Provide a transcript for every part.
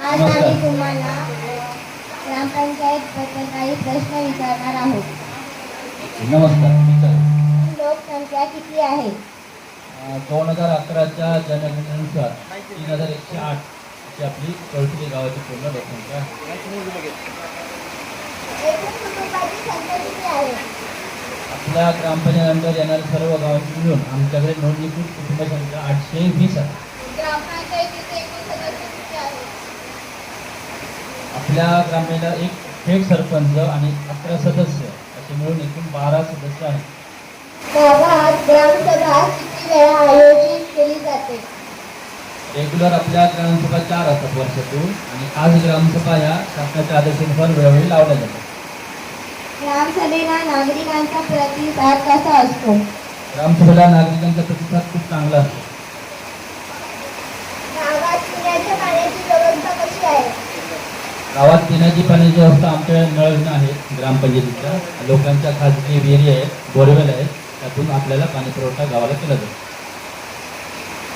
आज आम्ही तुम्हाला ग्रामपंचायत बद्दल काही प्रश्न विचारणार आहोत. नमस्कार. लोकसंख्या किती आहे? 2011च्या जनगणनेनुसार 3108 ही आपली कळसुली गावाची पूर्ण लोकसंख्या आहे. एकूण कुटुंबाची संख्या किती आहे? आपल्या ग्रामपंचायत अंडर येणाऱ्या सर्व गावांची मिळून आमच्याकडे नोंदणीकृत कुटुंब संख्या 820 आहे. ग्रामपंचायतीचे एकूण सदस्य किती आहेत? आपल्या ग्रामपंचायतीला एक थेट सरपंच आणि 11 सदस्य असे मिळून एकूण 12 सदस्य आहेत. गावात ग्रामसभा किती वेळा आयोजित केली जाते? रेग्युलर आपल्या ग्रामसभा 4 असतात वर्षातून, आणि आज ग्रामसभा ह्या शासनाच्या आदेशानुसार वेळोवेळी लावल्या जातात. ग्रामसभेला नागरिकांचा प्रतिसाद कसा असतो? ग्रामसभेला नागरिकांचा प्रतिसाद खूप चांगला असतो. गावात पिण्याच्या पाण्याची व्यवस्था कशी आहे? गावात पिण्याची पाण्याची व्यवस्था आमच्या नळ आहे. ग्रामपंचायतीच्या लोकांच्या खाजगी विहिरी आहेत, बोरवेल आहेत, त्यातून आपल्याला पाणी पुरवठा गावाला केला जातो.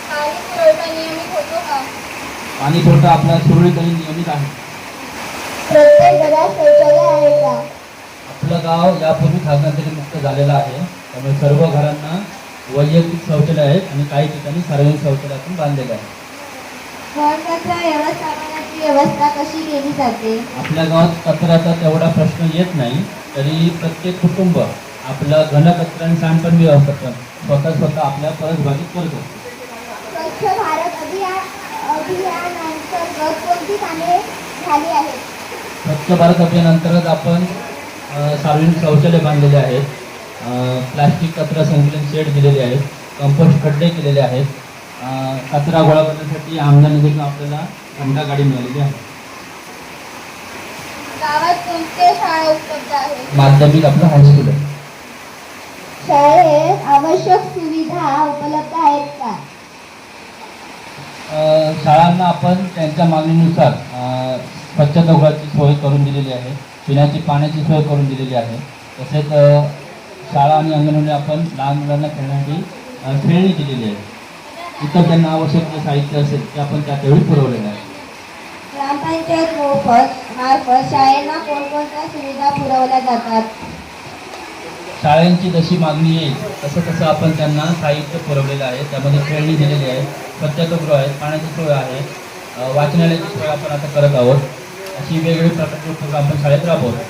पाणी पुरवठा नियमित होतो का? पाणी पुरवठा आपला सुरळीत आणि नियमित आहे. प्रत्येक घरात शौचालय आहे का? आपलं गाव यापूर्वी खाजगी मुक्त झालेलं आहे, त्यामुळे सर्व घरांना वैयक्तिक शौचालय आहेत आणि काही ठिकाणी सार्वजनिक शौचालयातून बांधलेलं आहे. घनकचरा व्यवस्थापनाची व्यवस्था कशी केली जाते? आपल्या गावात कचऱ्याचा तेवढा प्रश्न येत नाही, तरी प्रत्येक कुटुंब आपलं घनकचरा आणि सांडपाणी व्यवस्थापन स्वतः आपल्या परसबागेत करतो. स्वच्छ भारत अभियानांतर्गत कोणती कामे झाली आहेत? स्वच्छ भारत अभियानांतर्गत आपण सार्वजनिक शौचालय बांधलेले आहेत, प्लास्टिक कचरा संकलन शेड दिलेले आहेत, कंपोस्ट खड्डे केलेले आहेत, कचरा गोळा करण्यासाठी आमदार निधीतून आपल्याला घंटा गाडी मिळालेली आहे. गावात कोणत्या शाळा उपलब्ध आहेत? माध्यमिक आपलं हायस्कूल आहे. शाळेत आवश्यक सुविधा उपलब्ध आहेत का? शाळांना आपण त्यांच्या मागणीनुसार स्वच्छतागृहाची सोय करून दिलेली आहे, पिण्याची पाण्याची सोय करून दिलेली आहे. तसेच शाळा आणि अंगणवाडी आपण लहान मुलांना खेळण्यासाठी खेळणी दिलेली आहे. इतर त्यांना आवश्यक जे साहित्य असेल ते आपण त्यावेळी पुरवलेलं आहे. ग्रामपंचायत मार्फत शाळेंना कोणकोणत्या सुविधा पुरवल्या जातात? शाळांची जशी मागणी येईल तसं आपण त्यांना साहित्य पुरवलेलं आहे. त्यामध्ये खेळणी दिलेली आहे, स्वच्छतागृह आहे, पाण्याची सोय आहे, वाचनालयाची सोय आपण आता करत आहोत. अशी वेगवेगळी प्रकारचे उपक्रम आपण शाळेत राबवतो.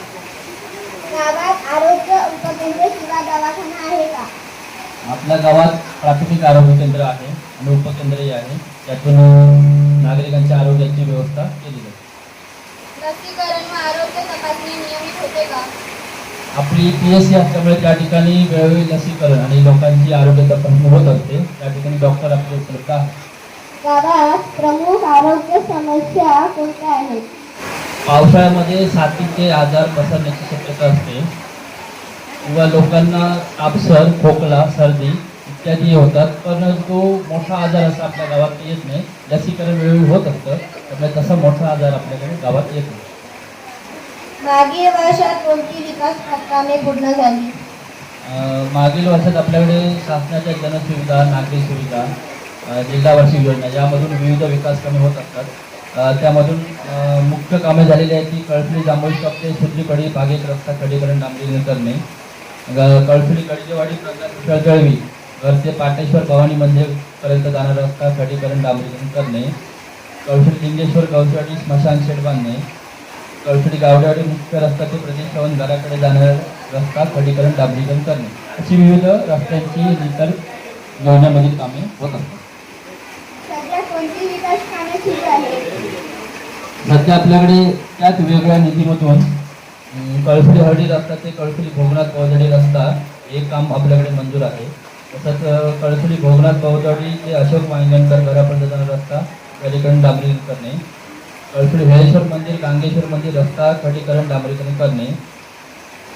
गावात आरोग्य उपकेंद्र किंवा दवाखाना आहे का? आपल्या गावात प्राथमिक आरोग्य केंद्र आहे आणि उपकेंद्रही आहे, त्यातून नागरिकांच्या आरोग्याची व्यवस्था केली जाते. लसीकरण व आरोग्य तपासणी नियमित होते का? आपली PSC असल्यामुळे त्या ठिकाणी वेळोवेळी लसीकरण आणि लोकांची आरोग्य तपासणी होत असते. त्या ठिकाणी डॉक्टर आपले उपलब्ध आहेत. गावात प्रमुख आरोग्य समस्या कोणत्या आहेत? पावसाळ्यामध्ये साथीचे आजार पसरण्याची शक्यता असते किंवा लोकांना तापसर, खोकला, सर्दी इत्यादी होतात, परंतु मोठा आजार असा आपल्या गावात येत नाही. लसीकरण वेळोवेळी होत असतं, त्यामुळे तसा मोठा आजार आपल्याकडे गावात येत नाही. मागील वर्षात कोणती विकास कामे पूर्ण झाली? मागील वर्षात आपल्याकडे शासनाच्या जनसुविधा, नागरी सुविधा, जिल्हा वार्षिक योजना यामधून विविध विकास कामे होत असतात. त्यामधून मुख्य कामे झालेली आहेत ती कळसुली जांभूळ स्टॉप ते सुद्रीकडी बागेत रस्ता खडीकरण डांबरीकरण करणे, कळसुली कडजेवाडी प्रकार जळवी घर ते पाटेश्वर भवानी मंदिरपर्यंत जाणारा रस्ता खडीकरण डांबरीकरण करणे, कळसुली लिंगेश्वर गौसवाडी स्मशान शेड बांधणे, कळसुली गावडेवाडी मुख्य रस्ता ते प्रदेश चव्हाण घराकडे जाणारा रस्ता खडीकरण डांबरीकरण करणे, अशी विविध रस्त्यांची इतर योजनेमधील कामे होत असतात. सध्या कोणती विकास कामे सुरू आहेत? सध्या आपल्याकडे त्याच वेगवेगळ्या निधीमधून कळसुली हळदी रस्ता ते कळसुली भोगनाथ पवजडी रस्ता हे काम आपल्याकडे मंजूर आहे. तसंच कळसुली भोगनाथ पवजडी ते अशोक वांगणकर घरापर्यंत जाणारा रस्ता खडीकरण डांबरीकरण करणे, कळसुली हेळेश्वर मंदिर गांगेश्वर मंदिर रस्ता खडीकरण डांबरीकरण करणे,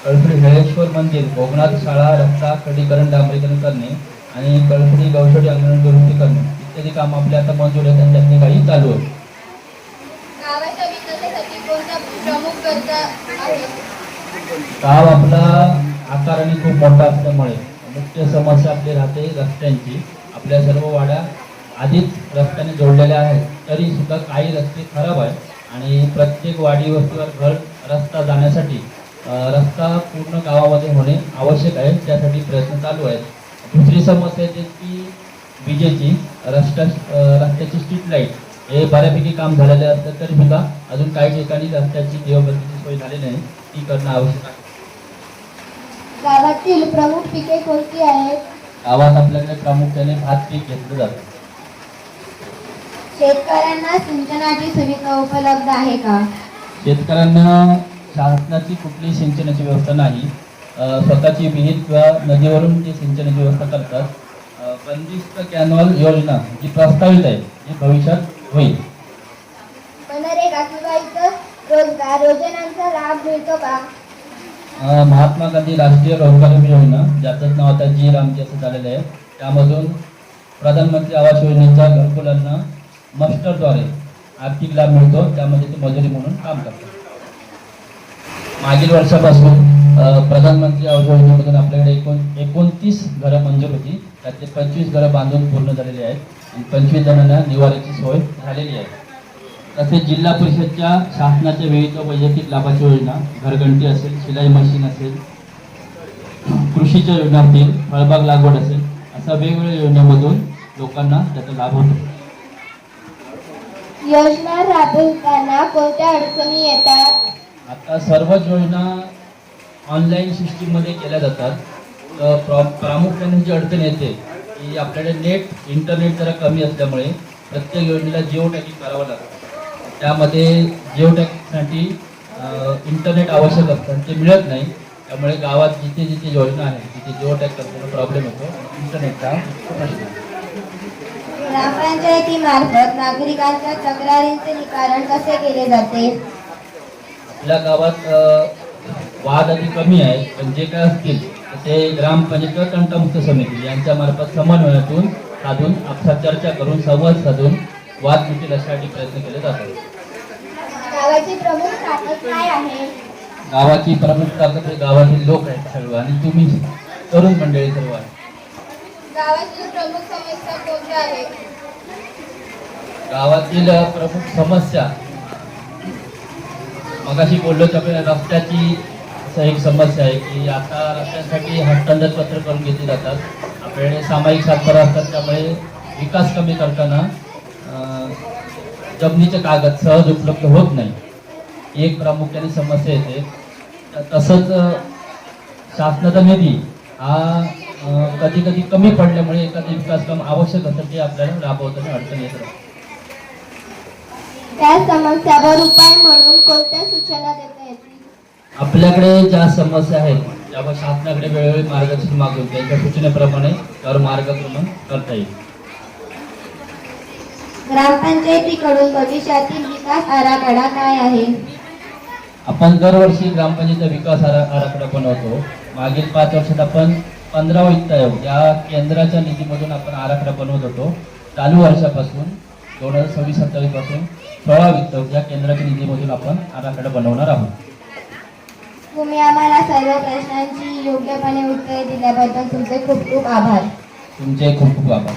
कळसुली हेळेश्वर मंदिर भोगनाथ शाळा रस्ता खडीकरण डांबरीकरण करणे आणि कळसुली गौसडी अंगणवाडी दुरुस्ती करणे इत्यादी काम आपल्या आता मंजूर आहेत आणि त्यातली काही चालू आहे. गावाच्या विकासासाठी कोणत्या प्रमुख गरजा आहेत? गाव आपला आकाराने खूप मोठा असल्यामुळे मुख्य समस्या आपली राहते रस्त्यांची. आपल्या सर्व वाड्या आधीच रस्त्याने जोडलेल्या आहेत, तरी सुद्धा काही रस्ते खराब आहेत. आणि प्रत्येक वाडी वस्तीवर घर रस्ता जाण्यासाठी रस्ता पूर्ण गावामध्ये होणे आवश्यक आहे. त्यासाठी प्रयत्न चालू आहेत. दुसरी समस्या येते की विजेची रस्त्याची स्ट्रीट लाईट हे बऱ्यापैकी काम झालेले असतं तरी सुद्धा अजून काही ठिकाणी रस्त्याची देवबंदीची सोय झाली नाही. ती करणं आवश्यक आहे. गावातील प्रमुख पिके कोणती आहेत? गावात आपल्याकडे प्रामुख्याने भात पीक घेतलं जातं. शेतकऱ्यांना सिंचनाची सुविधा उपलब्ध आहे का? शेतकऱ्यांना शासनाची कुठलीही सिंचनाची व्यवस्था नाही. स्वतःची विहीर किंवा नदीवरून ते सिंचनाची व्यवस्था करतात. बंदिस्त कॅनॉल योजना जी प्रस्तावित आहे जी भविष्यात होईल. मनरेगा किंवा इतर रोजगार योजनांचा लाभ मिळतो का? महात्मा गांधी राष्ट्रीय रोजगार हमी योजना ज्याचंच नाव आता जी रामजी असं झालेलं आहे त्यामधून प्रधानमंत्री आवास योजनेच्या घरकुलांना मस्टरद्वारे आर्थिक लाभ मिळतो. त्यामध्ये ते मजुरी म्हणून काम करतात. मागील वर्षापासून प्रधानमंत्री आवास योजनेमधून आपल्याकडे 29 घरं मंजूर होती. त्यातले 25 घरं बांधून पूर्ण झालेली आहेत आणि 25 जणांना निवाऱ्याची सोय झालेली आहे. तसेच जिल्हा परिषदच्या शासनाच्या विविध वैयक्तिक लाभाची योजना घरघंटी असेल, शिलाई मशीन असेल, कृषीच्या योजना असतील, फळबाग लागवड असेल अशा वेगवेगळ्या योजनांमधून लोकांना त्याचा लाभ होतो. योजना राबवताना कोणत्या अडचणी येतात? आता सर्वच योजना ऑनलाईन सिस्टीममध्ये केल्या जातात. तर प्रामुख्याने जी अडचण येते की आपल्याकडे इंटरनेट जरा कमी असल्यामुळे प्रत्येक योजनेला जिओ टॅगिंग करावं लागतं. त्यामध्ये जिओ टॅगिंगसाठी इंटरनेट आवश्यक असतं ते मिळत नाही. त्यामुळे गावात जिथे जिथे योजना आहे तिथे जिओ टॅग करताना प्रॉब्लेम होतो. इंटरनेटचा प्रश्न. ग्रामपंचायतीमार्फत नागरिकांच्या तक्रारींचे निवारण कसे केले जाते? आपल्या गावात वाद आधी कमी आहे पण जे काय असतील ते ग्रामपंचायत किंवा तंटमुक्त समिती यांच्यामार्फत समन्वयातून साधून आपसात चर्चा करून संवाद साधून वाद मिटेल अशासाठी प्रयत्न केले जातात. गावाची प्रमुख ताकद काय आहे? गावाची प्रमुख ताकद हे गावातील लोक आहेत सर्व आणि तुम्ही तरुण मंडळी सर्व आहे. गावातील प्रमुख समस्या कोणत्या आहेत? गावातील प्रमुख समस्या मगाशी बोललो त्यामुळे रस्त्याची एक समस्या आहे की आता रस्त्यासाठी हस्तांतर पत्र करून घेतली जातात. आपल्याकडे सामायिक सातबारा असतात त्यामुळे विकास कमी करताना जमिनीचे कागद सहज उपलब्ध होत नाही. ही एक प्रामुख्याने समस्या येते. तसंच शासनाचा निधी हा कधी कधी कमी पडल्यामुळे एखादे विकास काम आवश्यक असतं ते आपल्याला राबवताना अडचण येत राहते. त्या समस्यावर उपाय म्हणून कोणत्या सूचना देता येतील? आपल्याकडे ज्या समस्या आहेत त्यावर शासनाकडे वेळोवेळी मार्गदर्शन मागून त्यांच्या सूचनेप्रमाणे त्यावर मार्गक्रमण करता येईल. ग्रामपंचायतीकडून भविष्यातील विकास आराखडा काय आहे? आपण दरवर्षी ग्रामपंचायतीचा विकास आराखडा बनवतो. मागील 5 वर्षात आपण 15 वित्त आयोग या केंद्राच्या निधीमधून आपण आराखडा बनवत होतो. चालू वर्षापासून 2026-27 पासून 16 वित्त आयोग या केंद्राच्या निधीमधून आपण आराखडा बनवणार आहोत. तुम्ही आम्हाला सर्व प्रश्नांची योग्यपणे उत्तरे दिल्याबद्दल तुमचे खूप खूप आभार. तुमचे खूप खूप आभार.